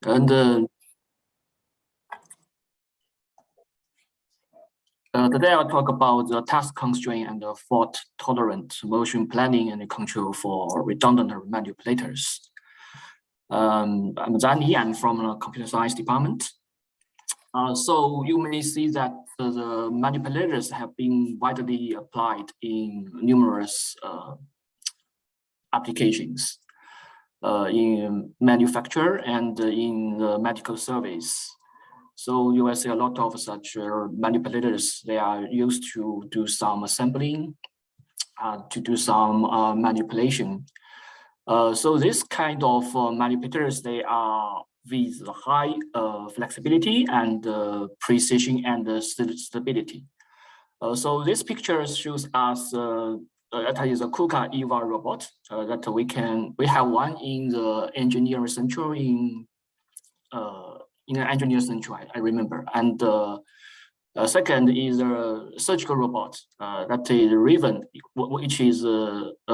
And today I'll talk about the task constraint and the fault-tolerant motion planning and control for redundant manipulators. I'm Zhan Li, I'm from the computer science department. So you may see that the manipulators have been widely applied in numerous applications in manufacture and in the medical service. So you will see a lot of such manipulators. They are used to do some assembling, to do some manipulation. So this kind of manipulators, they are with high flexibility and precision and stability. So this picture shows us that is a KUKA EVA robot that we have one in the engineering center in an engineering center, I remember. And second is a surgical robot that is Raven, which is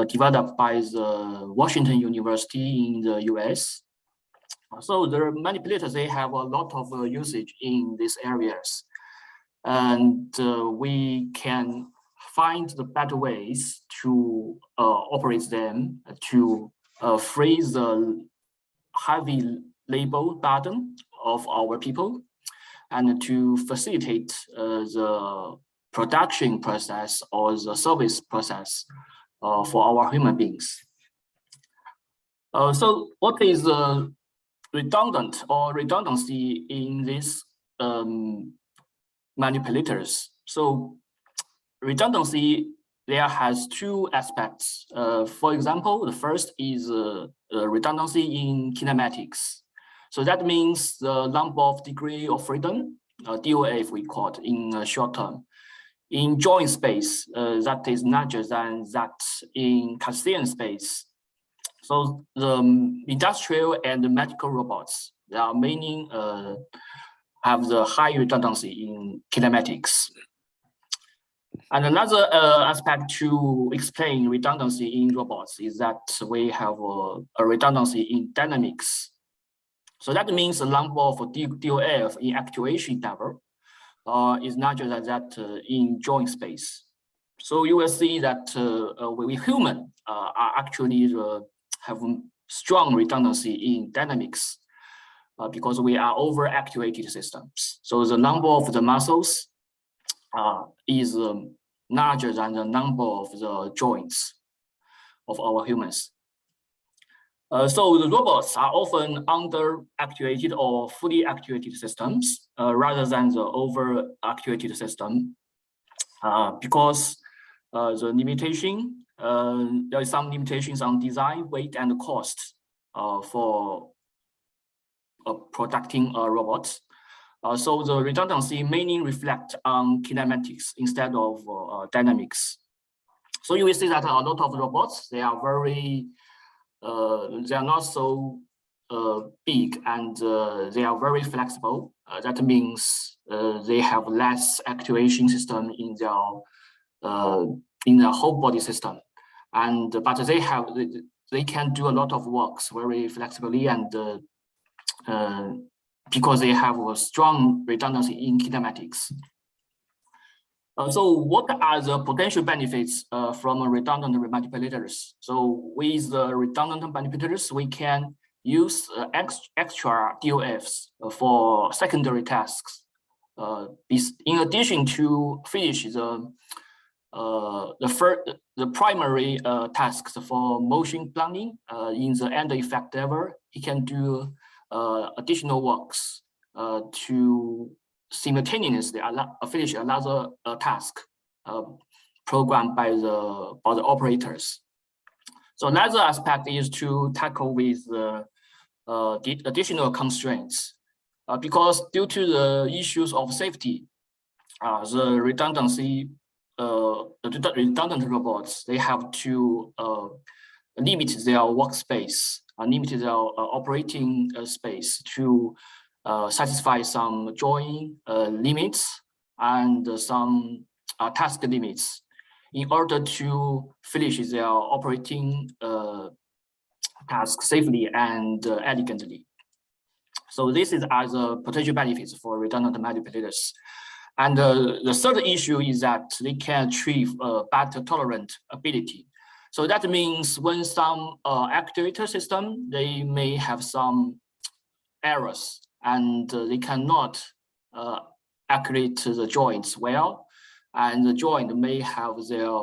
developed by the Washington University in the US. So the manipulators, they have a lot of usage in these areas. And we can find the better ways to operate them to free the heavy labor burden of our people and to facilitate the production process or the service process for our human beings. So what is redundant or redundancy in these manipulators? So redundancy there has two aspects. For example, the first is redundancy in kinematics. So that means the number of degree of freedom, DOF we call it in short term, in joint space that is larger than that in Cartesian space. So the industrial and the medical robots, they are mainly have the high redundancy in kinematics. And another aspect to explain redundancy in robots is that we have a redundancy in dynamics. So that means the number of DOF in actuation level is larger than that in joint space. So you will see that we human are actually have strong redundancy in dynamics because we are over-actuated systems. So the number of the muscles is larger than the number of the joints of our humans. So the robots are often under-actuated or fully actuated systems rather than the over-actuated system because the limitation, there is some limitations on design, weight, and cost for protecting robots. So the redundancy mainly reflect on kinematics instead of dynamics. So you will see that a lot of robots, they are very, they are not so big and they are very flexible. That means they have less actuation system in their whole body system, and but they can do a lot of works very flexibly and because they have a strong redundancy in kinematics. So what are the potential benefits from redundant manipulators? So with the redundant manipulators, we can use extra DOFs for secondary tasks. In addition to finish the primary tasks for motion planning in the end effect level, he can do additional works to simultaneously finish another task programmed by the operators. So another aspect is to tackle with the additional constraints because due to the issues of safety, the redundancy, the redundant robots, they have to limit their workspace, limit their operating space to satisfy some join limits and some task limits in order to finish their operating task safely and elegantly. So this is as a potential benefits for redundant manipulators. And the third issue is that they can achieve better tolerant ability. So that means when some actuator system, they may have some errors and they cannot accurate the joints well, and the joint may have their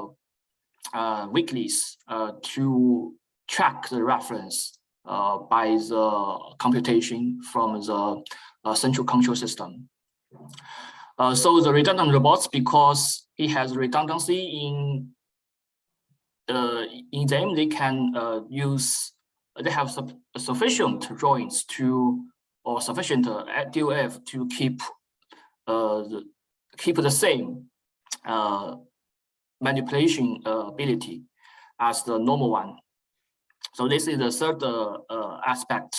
weakness to track the reference by the computation from the central control system. So the redundant robots, because it has redundancy in them, they can they have sufficient joints to, or sufficient DOF to keep the same manipulation ability as the normal one. So this is the third aspect.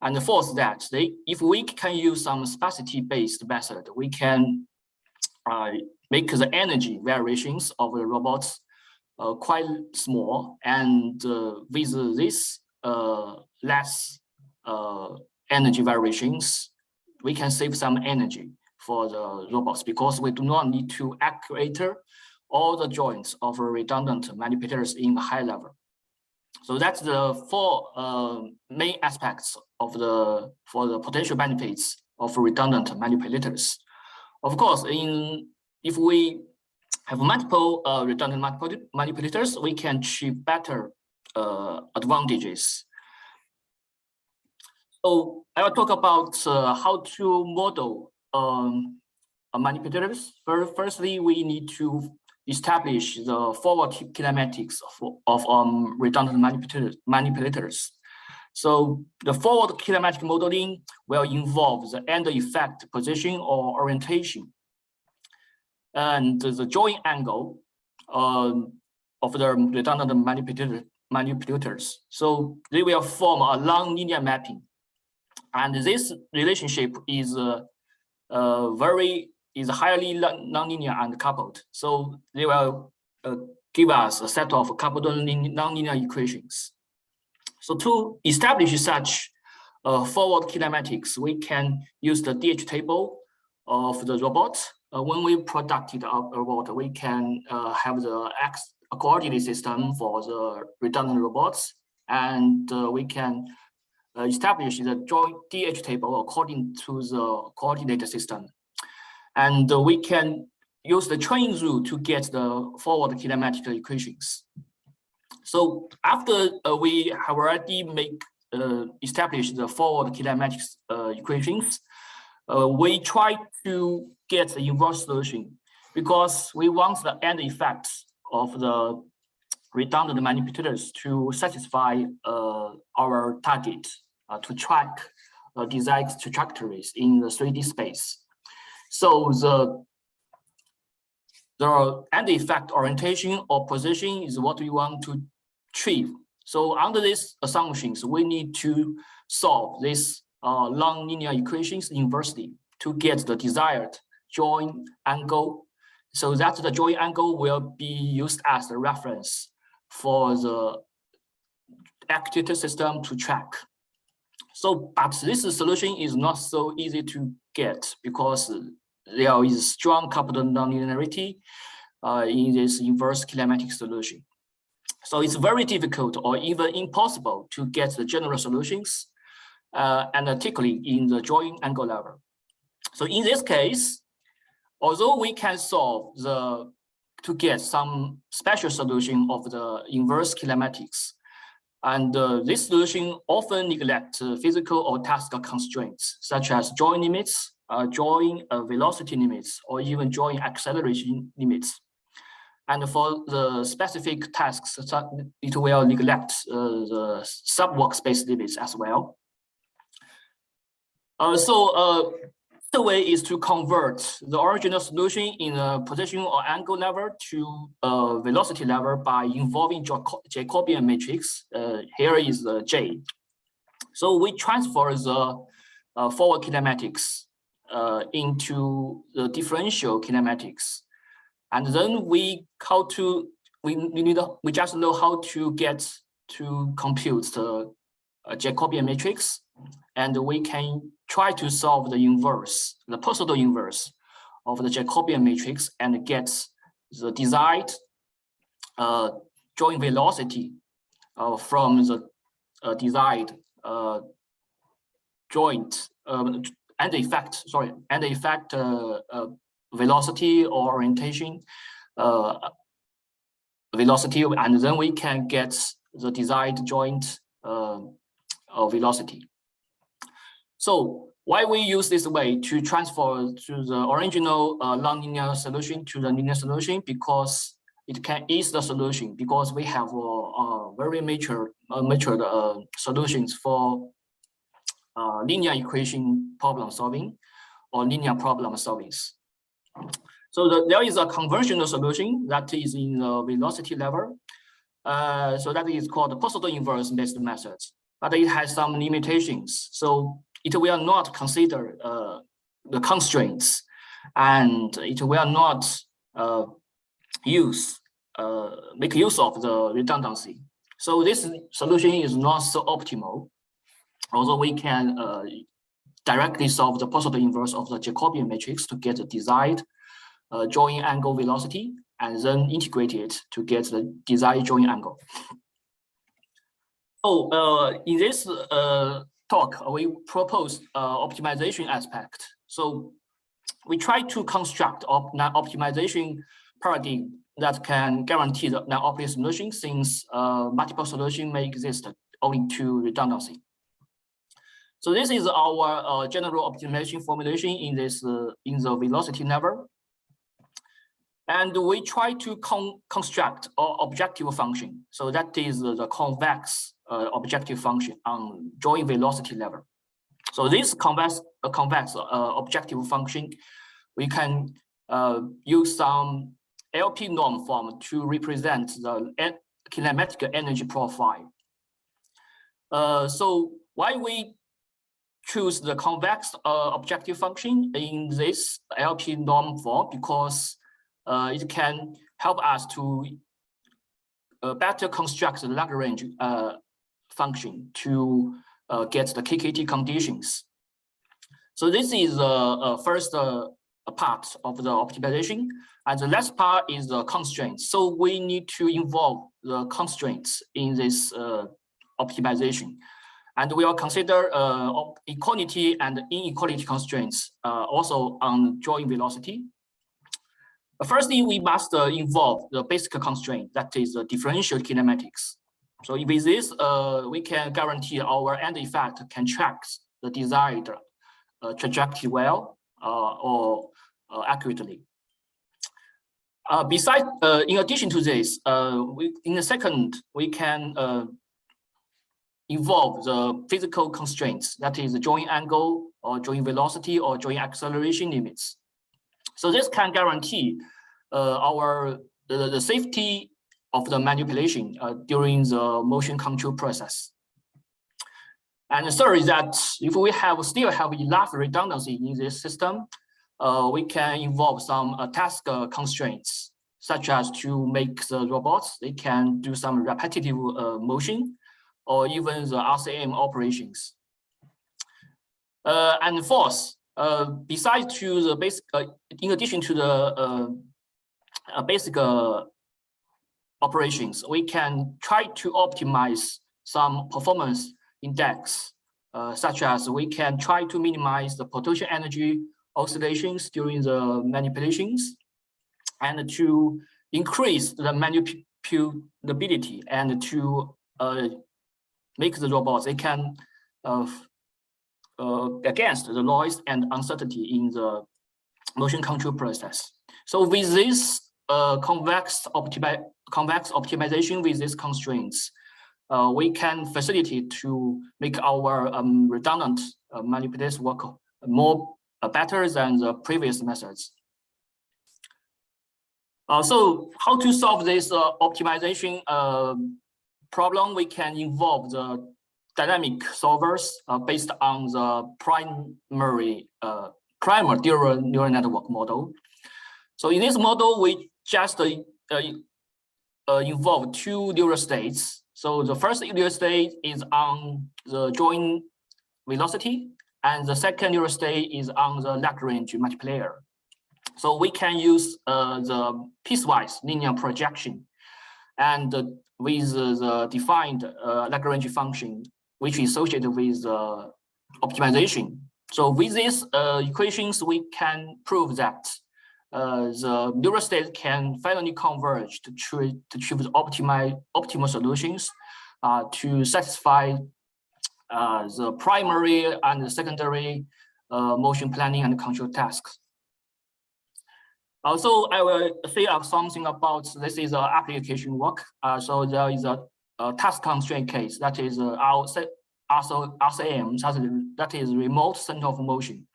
And the fourth, that if we can use some sparsity-based method, we can make the energy variations of the robots quite small, and with this less energy variations, we can save some energy for the robots, because we do not need to actuate all the joints of redundant manipulators in the high level. So that's the four main aspects of for the potential benefits of redundant manipulators. Of course, if we have multiple redundant manipulators, we can achieve better advantages. So I will talk about how to model manipulators. Firstly, we need to establish the forward kinematics of redundant manipulators. So the forward kinematic modeling will involve the end effect position or orientation, and the joint angle of the redundant manipulators. So they will form a non-linear mapping, and this relationship is highly nonlinear and coupled. So they will give us a set of coupled nonlinear equations. So to establish such forward kinematics, we can use the DH table of the robot. When we produced a robot, we can have the X coordinate system for the redundant robots, and we can establish the joint DH table according to the coordinate system. And we can use the train rule to get the forward kinematic equations. So after we have already established the forward kinematics equations, we try to get the inverse solution, because we want the end effects of the redundant manipulators to satisfy our target to track desired trajectories in the 3D space. So the end effect orientation or position is what we want to achieve. So under these assumptions, we need to solve these non-linear equations inversely to get the desired joint angle, so that the joint angle will be used as a reference for the actuator system to track. So, but this solution is not so easy to get, because there is strong coupled nonlinearity in this inverse kinematic solution. So it's very difficult or even impossible to get the general solutions analytically in the joint angle level. So in this case, although we can solve to get some special solution of the inverse kinematics, and this solution often neglect physical or task constraints, such as joint limits, joint velocity limits, or even joint acceleration limits. And for the specific tasks, it will neglect the sub-workspace limits as well. The way is to convert the original solution in a position or angle level to a velocity level by involving Jacobian matrix. Here is the J. So we transfer the forward kinematics into the differential kinematics, and then we just know how to get to compute the Jacobian matrix, and we can try to solve the inverse, the pseudo inverse of the Jacobian matrix, and get the desired joint velocity from the desired joint and effect velocity or orientation velocity, and then we can get the desired joint velocity. So why we use this way to transfer to the original nonlinear solution to the linear solution? Because it can ease the solution, because we have very mature solutions for linear equation problem solving or linear problem solving. So there is a conventional solution that is in the velocity level. So that is called the pseudo inverse based methods, but it has some limitations. So it will not consider the constraints, and it will not make use of the redundancy. So this solution is not so optimal, although we can directly solve the pseudo inverse of the Jacobian matrix to get the desired joint angle velocity, and then integrate it to get the desired joint angle. So in this talk, we propose optimization aspect. So we try to construct an optimization paradigm that can guarantee the non-optimal solution, since multiple solutions may exist owing to redundancy. So this is our general optimization formulation in this in the velocity level. And we try to construct an objective function. So that is the convex objective function on joint velocity level. So this convex objective function, we can use some LP norm form to represent the kinematic energy profile. So why we choose the convex objective function in this LP norm form? Because it can help us to better construct the Lagrange function to get the KKT conditions. So this is the first part of the optimization, and the last part is the constraints. So we need to involve the constraints in this optimization, and we will consider equality and inequality constraints also on joint velocity. Firstly, we must involve the basic constraint, that is the differential kinematics. So with this, we can guarantee our end effect can track the desired trajectory well or accurately. Besides, in addition to this, in the second, we can involve the physical constraints, that is the joint angle or joint velocity or joint acceleration limits. So this can guarantee the safety of the manipulation during the motion control process. And the third is that if we still have enough redundancy in this system, we can involve some task constraints, such as to make the robots, they can do some repetitive motion, or even the RCM operations. And fourth, besides to the basic, in addition to the basic operations, we can try to optimize some performance index, such as we can try to minimize the potential energy oscillations during the manipulations, and to increase the manipulability, and to make the robots, they can against the noise and uncertainty in the motion control process. So with this convex optimization with these constraints, we can facilitate to make our redundant manipulators work better than the previous methods. So how to solve this optimization problem? We can involve the dynamic solvers based on the primal neural network model. So in this model, we just involve two neural states. So the first Euler state is on the joint velocity, and the second Euler state is on the Lagrange multiplier. So we can use the piecewise linear projection, and with the defined Lagrange function, which is associated with optimization. So with these equations, we can prove that the neural state can finally converge to choose optimal solutions to satisfy the primary and the secondary motion planning and control tasks. Also, I will say something about this is application work. So there is a task constraint case that is RCM, that is remote center of motion.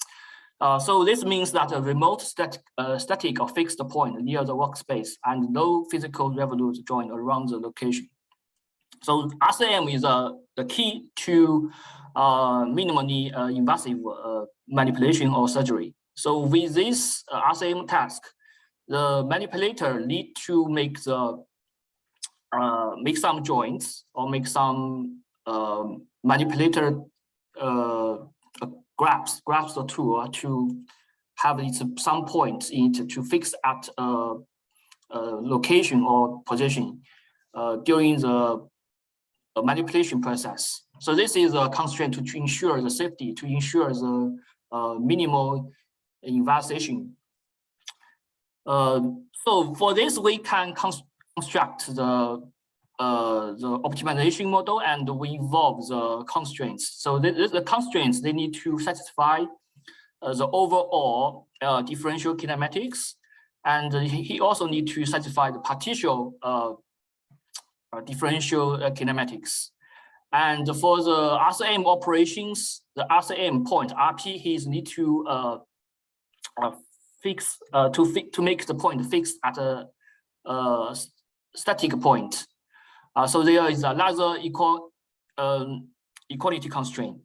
So this means that a remote static or fixed point near the workspace and no physical revolute join around the location. So RCM is the key to minimally invasive manipulation or surgery. So with this RCM task, the manipulator need to make some joints or make some manipulator graphs or tool to have some points in to fix at a location or position during the manipulation process. So this is a constraint to ensure the safety, to ensure the minimal invasion. So for this, we can construct the optimization model, and we involve the constraints. So the constraints, they need to satisfy the overall differential kinematics, and he also need to satisfy the partial differential kinematics. And for the RCM operations, the RCM point RP, he need to to make the point fixed at a static point. So there is another equality constraint.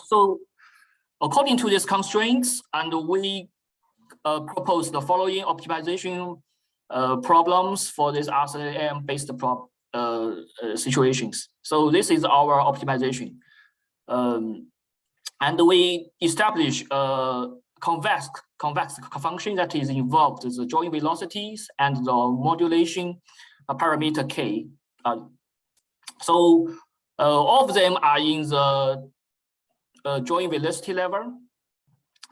So according to these constraints, and we propose the following optimization problems for these RCM-based situations. So this is our optimization. And we establish a convex function that is involved the joint velocities and the modulation parameter K. So all of them are in the joint velocity level.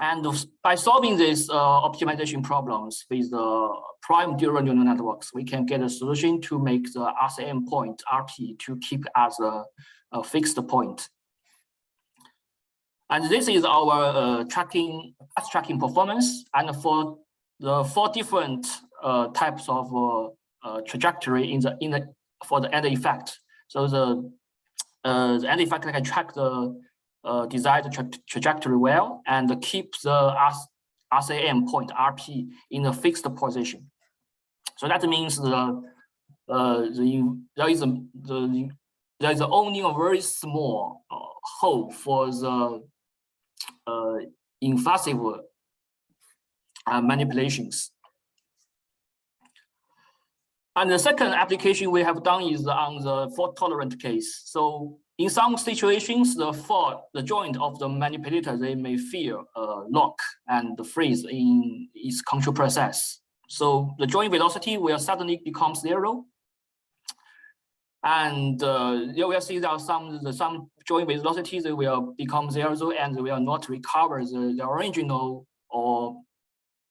And by solving these optimization problems with the prime dual neural networks, we can get a solution to make the RCM point RP to keep as a fixed point. And this is our tracking performance. And for the 4 different types of trajectory for the end effect. So the end effect can track the desired trajectory well and keep the RCM point RP in a fixed position. So that means there is only a very small hole for the invasive manipulations. And the second application we have done is on the fault-tolerant case. So in some situations, the joint of the manipulator, they may feel lock and freeze in its control process. So the joint velocity will suddenly become 0. And you will see that some joint velocities will become 0 and will not recover the original or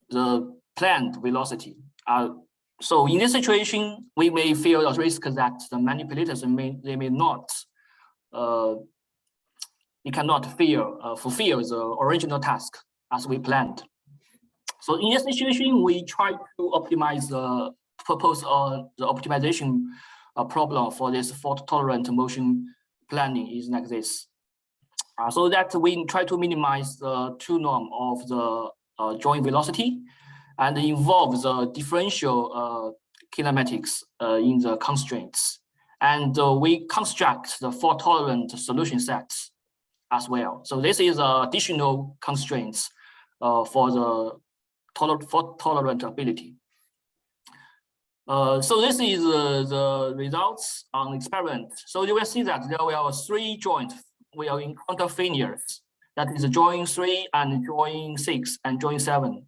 the planned velocity. So in this situation, we may feel a risk that the manipulators may not fulfill the original task as we planned. So in this situation, we try to optimize the optimization problem for this fault-tolerant motion planning is like this. So that we try to minimize the 2 norm of the joint velocity and involve the differential kinematics in the constraints. And we construct the fault-tolerant solution sets as well. So this is additional constraints for the fault-tolerant ability. So this is the results on experiment. So you will see that there will 3 joints will encounter failures. That is join 3 and join 6 and join 7.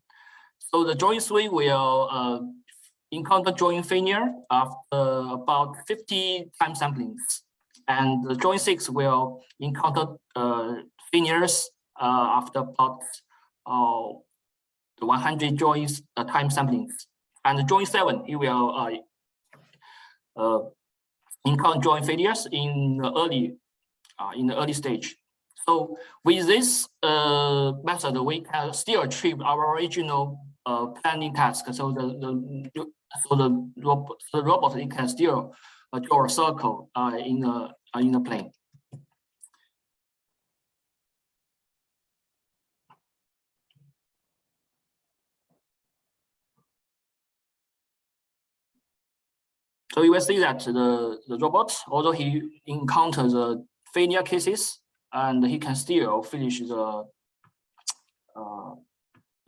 So the join 3 will encounter join failure after about 50 time samplings, and the join 6 will encounter failures after about 100 joins time samplings. And the join 7, it will encounter join failures in the early stage. So with this method, we can still achieve our original planning task. So the robot it can still draw a circle in the plane. So you will see that the robot, although he encounters the failure cases, and he can still finish the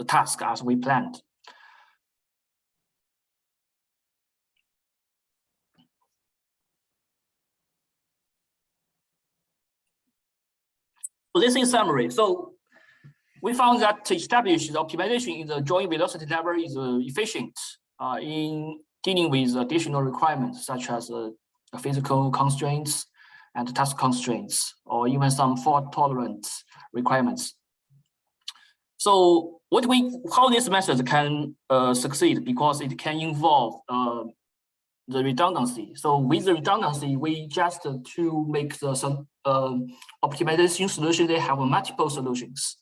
task as we planned. So this is summary. So we found that to establish the optimization in the join velocity level is efficient in dealing with additional requirements such as physical constraints and task constraints, or even some fault-tolerant requirements. So how this method can succeed, because it can involve the redundancy. So with the redundancy, we just to make the optimization solution, they have multiple solutions.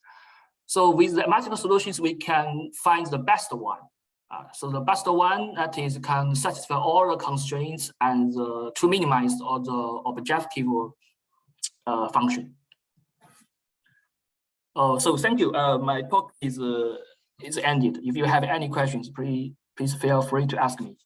So with the multiple solutions, we can find the best one. So the best one that is can satisfy all the constraints and to minimize all the objective function. So thank you. My talk is ended. If you have any questions, please feel free to ask me.